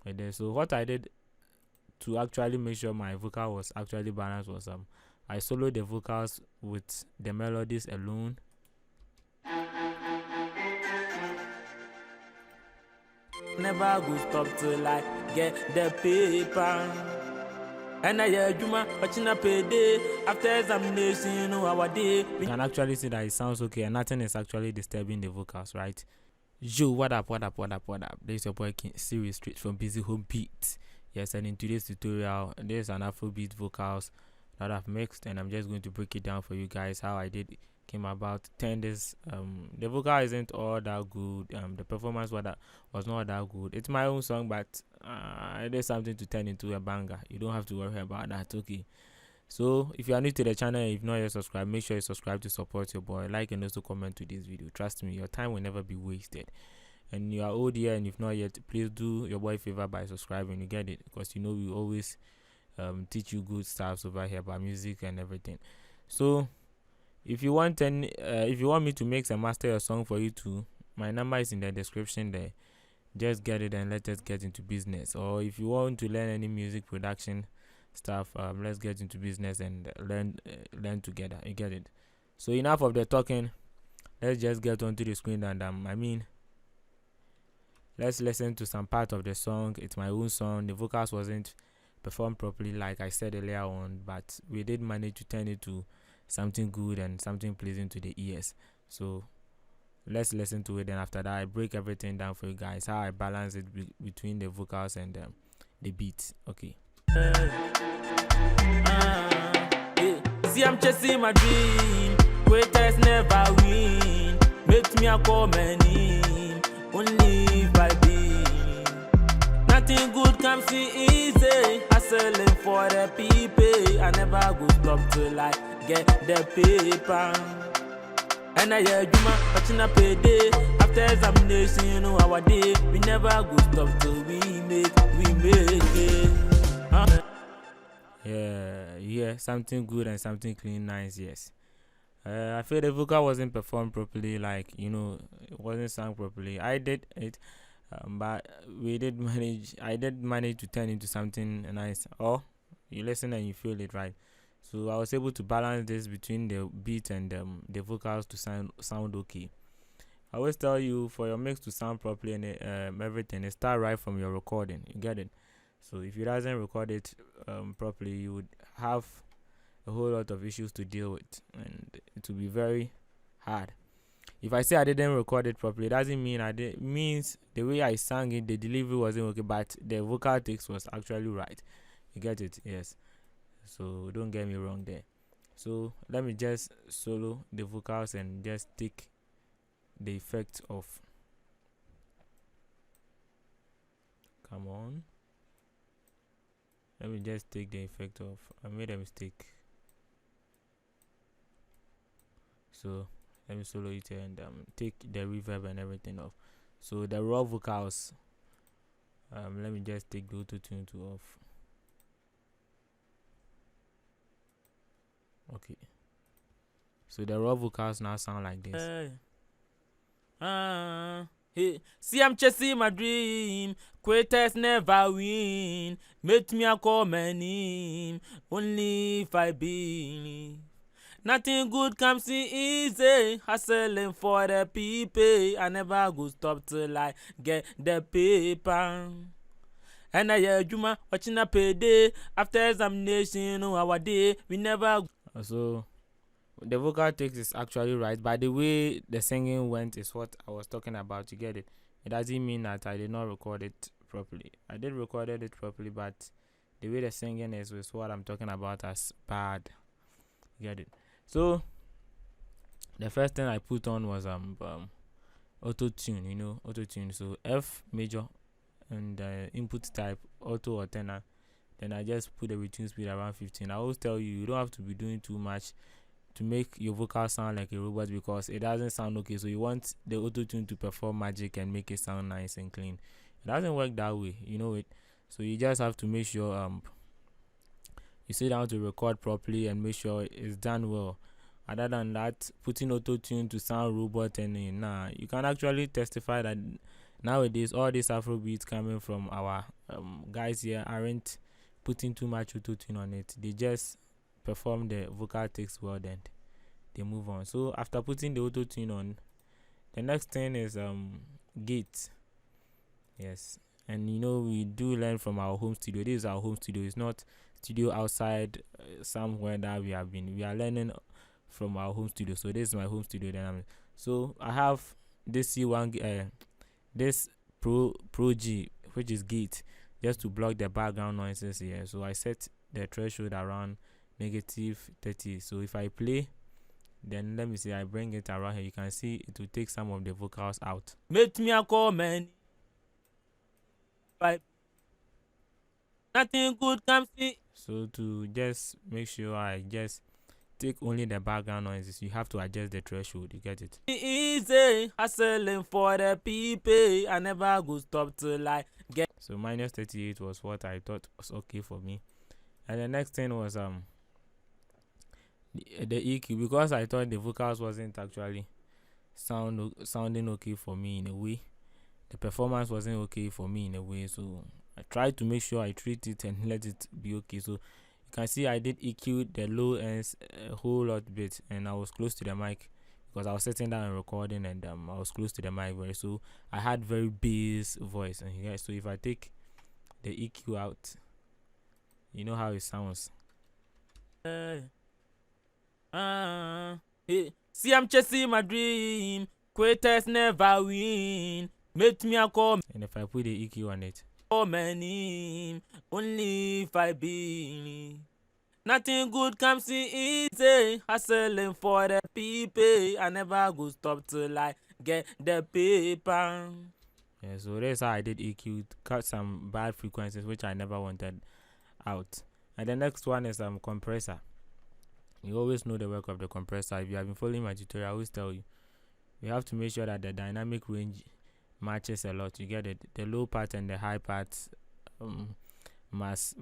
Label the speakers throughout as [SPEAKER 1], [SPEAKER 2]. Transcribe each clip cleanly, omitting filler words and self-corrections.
[SPEAKER 1] right there. So what I did to actually make sure my vocal was actually balanced was I soloed the vocals with the melodies alone. Never go stop till I get the paper. And I hear Juma watching a payday after examination, you know our day. You can actually see that it sounds okay and nothing is actually disturbing the vocals, right? Yo, what up? This is your boy King Series straight from Busy Home Beats. Yes, and in today's tutorial, there's an Afrobeat vocals that I've mixed, and I'm just going to break it down for you guys how I did came about. This the vocal isn't all that good. The performance was not that good. It's my own song, but it is something to turn into a banger. You don't have to worry about that. Okay. So if you are new to the channel and if not yet subscribed, make sure you subscribe to support your boy. Like and also comment to this video. Trust me, your time will never be wasted. And you are old here and if not yet, please do your boy a favor by subscribing. You get it? Because you know we always teach you good stuff over here about music and everything. So if you want me to mix and master your song for you too, my number is in the description there. Just get it and let us get into business. Or if you want to learn any music production stuff, let's get into business and learn together. You get it? So enough of the talking. Let's just get onto the screen and let's listen to some part of the song. It's my own song. The vocals wasn't performed properly like I said earlier on, but we did manage to turn it to something good and something pleasing to the ears. So let's listen to it, and after that I break everything down for you guys, how I balance it between the vocals and the beats. Okay. See, I'm chasing my dream. Greatest never win. Makes me a common name. Only if I be. Nothing good comes easy. Hustling for the people. I never go stop till I get the paper. And I hear Juma watching a payday after examination, you know our day. We never go stop till we make it. Yeah, something good and something clean, nice. Yes. I feel the vocal wasn't performed properly, like it wasn't sung properly. I did it, but I did manage to turn into something nice. Oh, you listen and you feel it, right? So I was able to balance this between the beat and the vocals to sound okay. I always tell you, for your mix to sound properly and everything, it start right from your recording. You get it? So if you doesn't record it properly, you would have a whole lot of issues to deal with, and it will be very hard. If I say I didn't record it properly, it doesn't mean it means the way I sang it, the delivery wasn't okay, but the vocal takes was actually right. You get it? Yes. So don't get me wrong there. So let me just solo the vocals and just take the effect of. Come on. Let me just take the effect of. I made a mistake. So let me solo it and take the reverb and everything off. So the raw vocals. Let me just take the auto-tune to off. Okay. So the raw vocals now sound like this. Hey, see, I'm chasing my dream. Greatest never win. Make me a common name. Only if I believe. Nothing good comes easy. Hustling for the people. I never go stop till I get the paper. And I hear Juma watching a payday after examination, you know our day. We never. So the vocal takes is actually right, but the way the singing went is what I was talking about. You get it? It doesn't mean that I did not record it properly. I did record it properly, but the way the singing is what I'm talking about as bad. You get it? So the first thing I put on was auto tune. Auto tune. So F major and input type auto or tenor. Then I just put the retune speed around 15. I always tell you don't have to be doing too much to make your vocal sound like a robot, because it doesn't sound okay. So you want the auto tune to perform magic and make it sound nice and clean. It doesn't work that way, you know it. So you just have to make sure you sit down to record properly and make sure it's done well. Other than that, putting auto tune to sound robot and nah, you can actually testify that nowadays all these Afrobeats coming from our guys here aren't putting too much auto-tune on it. They just perform the vocal takes well, then they move on. So after putting the auto-tune on, the next thing is gate. Yes, and you know, we do learn from our home studio. This is our home studio. It's not studio outside somewhere that we have been. We are learning from our home studio. So this is my home studio. Then so I have this C1 this Pro G, which is gate, just to block the background noises here. So I set the threshold around -30. So if I play, then let me see, I bring it around here, you can see it will take some of the vocals out. Make me a comment. Nothing good comes in. So to just make sure I just take only the background noises, you have to adjust the threshold. You get it? Easy, hustling for the people. I never go stop till I get. So -38 was what I thought was okay for me. And the next thing was the EQ, because I thought the vocals wasn't actually sounding okay for me in a way. The performance wasn't okay for me in a way, so I tried to make sure I treat it and let it be okay. So you can see I did EQ the low ends a whole lot bit, and I was close to the mic because I was sitting down and recording, and I was close to the mic so I had very bass voice. And yeah, so if I take the EQ out, you know how it sounds. See, I'm chasing my dream. Quitters never win. Make me a call. And if I put the EQ on it, oh many, only if I be. Nothing good comes in easy. Hustling for the people. I never go stop till I get the paper. Yeah, so that's how I did EQ. Cut some bad frequencies which I never wanted out. And the next one is compressor. You always know the work of the compressor. If you have been following my tutorial, I always tell you, you have to make sure that the dynamic range matches a lot. You get it? The low part and the high parts must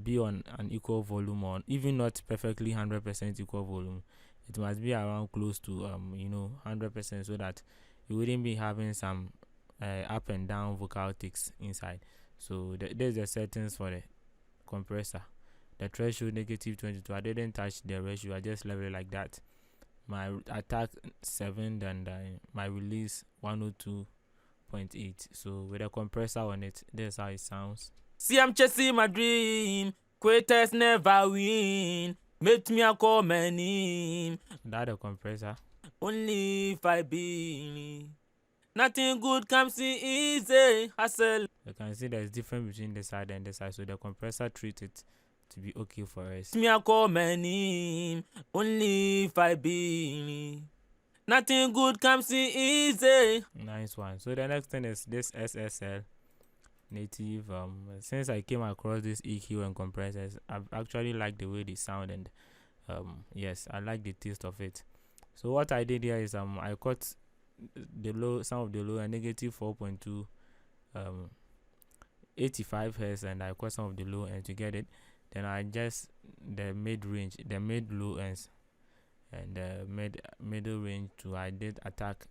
[SPEAKER 1] be on an equal volume, or even not perfectly 100% equal volume. It must be around close to 100%, so that you wouldn't be having some up and down vocal ticks inside. So there's the settings for the compressor. The threshold -22. I didn't touch the ratio. I just left it like that. My attack 7 and my release 102.8. So with a compressor on it, that's how it sounds. See, I'm chasing my dream. Quitters never win. Make me a common name. That a compressor. Only if I be. Nothing good comes in easy. Hustle. You can see there's difference between the side and the side. So the compressor treats it to be okay for us. Me a common name. Only if I be. Nothing good comes in easy. Nice one. So the next thing is this SSL native. Since I came across this EQ and compressors, I've actually liked the way they sound, and yes, I like the taste of it. So what I did here is I cut the low, some of the low and -4.2 85 Hz, and I cut some of the low ends to get it. Then I adjust the mid range, the mid low ends, and the middle range to I did attack.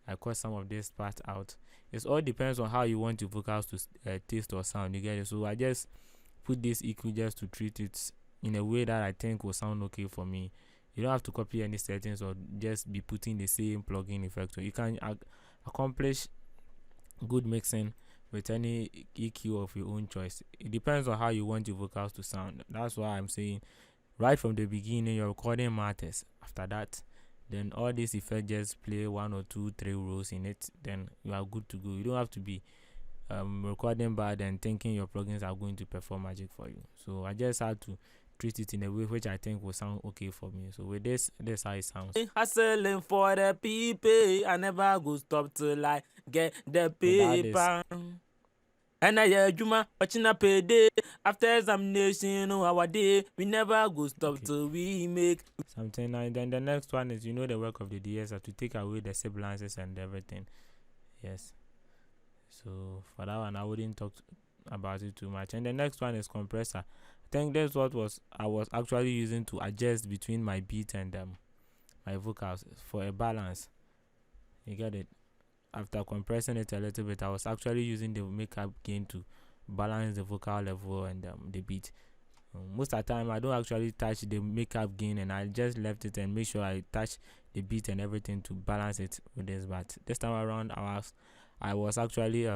[SPEAKER 1] I cut some of this part out. It all depends on how you want your vocals to taste or sound. You get it? So I just put this EQ just to treat it in a way that I think will sound okay for me. You don't have to copy any settings or just be putting the same plugin effect. So you can accomplish good mixing with any EQ of your own choice. It depends on how you want your vocals to sound. That's why I'm saying right from the beginning your recording matters. After that, then all these effects just play 1 or 2, 3 rows in it, then you are good to go. You don't have to be recording bad and thinking your plugins are going to perform magic for you. So I just had to treat it in a way which I think will sound okay for me. So with this how it sounds. Hustling for the people. I never go stop till I get the paper. And I hear Juma watching a payday. After examination, our day, we never go stop till we make something. And then the next one is, the work of the DS to take away the sibilances and everything. Yes. So for that one, I wouldn't talk about it too much. And the next one is compressor. I think that's what I was actually using to adjust between my beat and my vocals for a balance. You get it? after compressing it a little bit, I was actually using the makeup gain to balance the vocal level and the beat. Most of the time I don't actually touch the makeup gain, and I just left it and make sure I touch the beat and everything to balance it with this. But this time around I was actually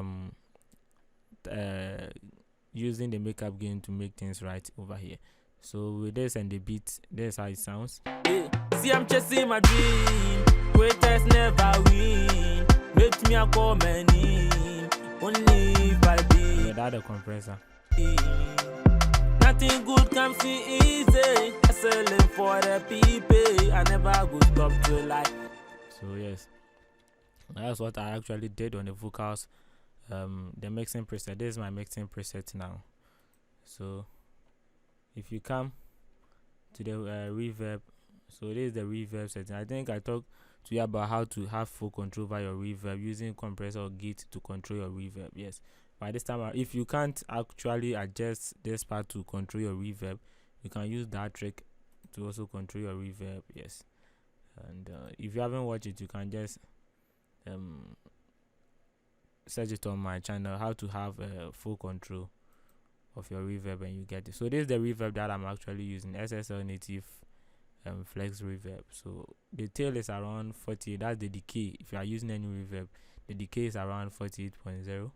[SPEAKER 1] using the makeup gain to make things right over here. So with this and the beat, this is how it sounds. Hey, see, I'm chasing my dream. Greatest never win. Make me a comment in. Only if I be without the compressor. Nothing good comes easy. Hustling for the people. I never go stop till like. So yes, that's what I actually did on the vocals. The mixing preset. This is my mixing preset now. So if you come to the reverb, so this is the reverb setting. I think I talked to you about how to have full control over your reverb using compressor or gate to control your reverb. Yes, by this time, if you can't actually adjust this part to control your reverb, you can use that trick to also control your reverb. Yes, and if you haven't watched it, you can just search it on my channel, how to have full control of your reverb, and you get it. So this is the reverb that I'm actually using, SSL native flex reverb. So the tail is around 40. That's the decay. If you are using any reverb, the decay is around 48.0.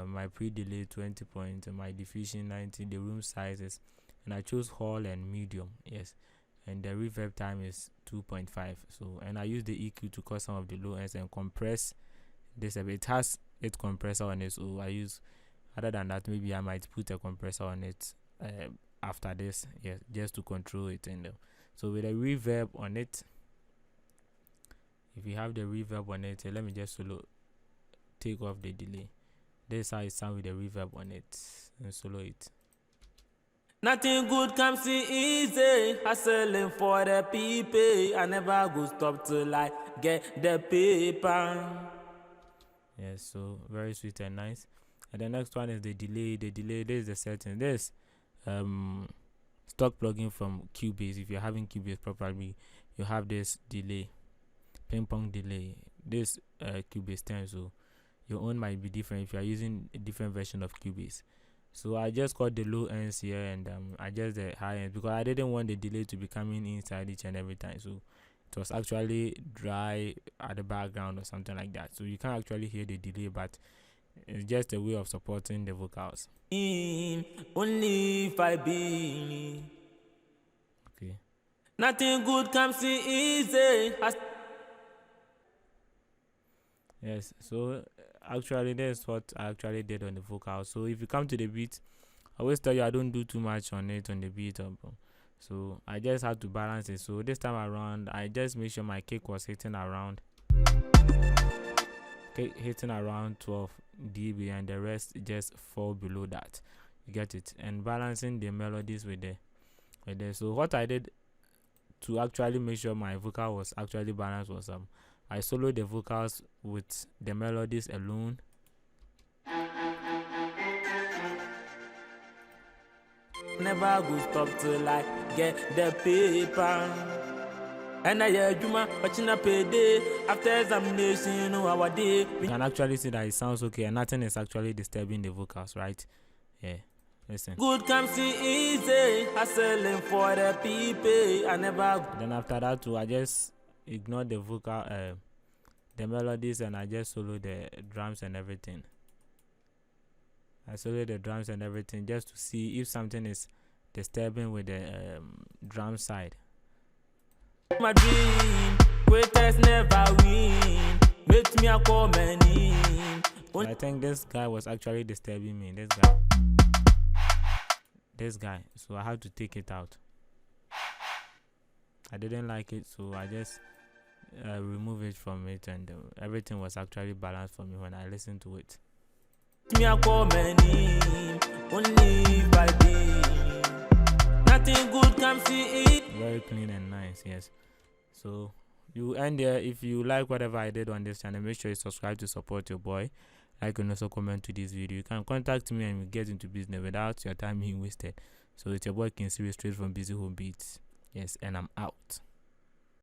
[SPEAKER 1] My pre-delay 20 points, my diffusion 90. The room sizes, and I chose hall and medium. Yes, and the reverb time is 2.5. So, and I use the EQ to cut some of the low ends and compress this a bit. It has 8 compressor on it, so I use, other than that, maybe I might put a compressor on it after this, yes, just to control it. And so with a reverb on it, if you have the reverb on it, let me just take off the delay. This is how it sounds with the reverb on it, and solo it. Nothing good comes easy. Hustling for the people. I never go stop till I get the paper. Yes, so very sweet and nice. And the next one is the delay. The delay, this is the setting. This stock plugin from Cubase. If you're having Cubase properly, you have this delay, ping pong delay. This Cubase 10, so your own might be different if you are using a different version of Cubase. So I just got the low ends here, and I just the high ends because I didn't want the delay to be coming inside each and every time. So it was actually dry at the background or something like that. So you can't actually hear the delay, but it's just a way of supporting the vocals. Only if I be. Okay. Nothing good comes easy. Yes, so actually that's what I actually did on the vocal. So if you come to the beat, I always tell you I don't do too much on it on the beat. So I just had to balance it. So this time around, I just made sure my kick was hitting around 12 dB, and the rest just fall below that. You get it? And balancing the melodies with the so what I did to actually make sure my vocal was actually balanced was I soloed the vocals with the melodies alone. Never go stop till I get the paper. And I hear Juma watching a payday after examination our day. You can actually see that it sounds okay, and nothing is actually disturbing the vocals, right? Yeah. Listen. Good comes easy. Hustling for the people. I never. Then after that too, I just ignore the vocal, the melodies, and I just solo the drums and everything. I solo the drums and everything just to see if something is disturbing with the drum side. My dream, greatest never win. Make me a comment in. I think this guy was actually disturbing me. This guy. So I had to take it out. I didn't like it, so I just remove it from it, and everything was actually balanced for me when I listened to it. Me a comment in, only by day. Nothing good comes in. Very clean and nice, yes. So you end there. If you like whatever I did on this channel, make sure you subscribe to support your boy. Like and also comment to this video. You can contact me and we get into business without your time being wasted. So it's your boy KSBEATZ straight from Busy Home Beats. Yes, and I'm out.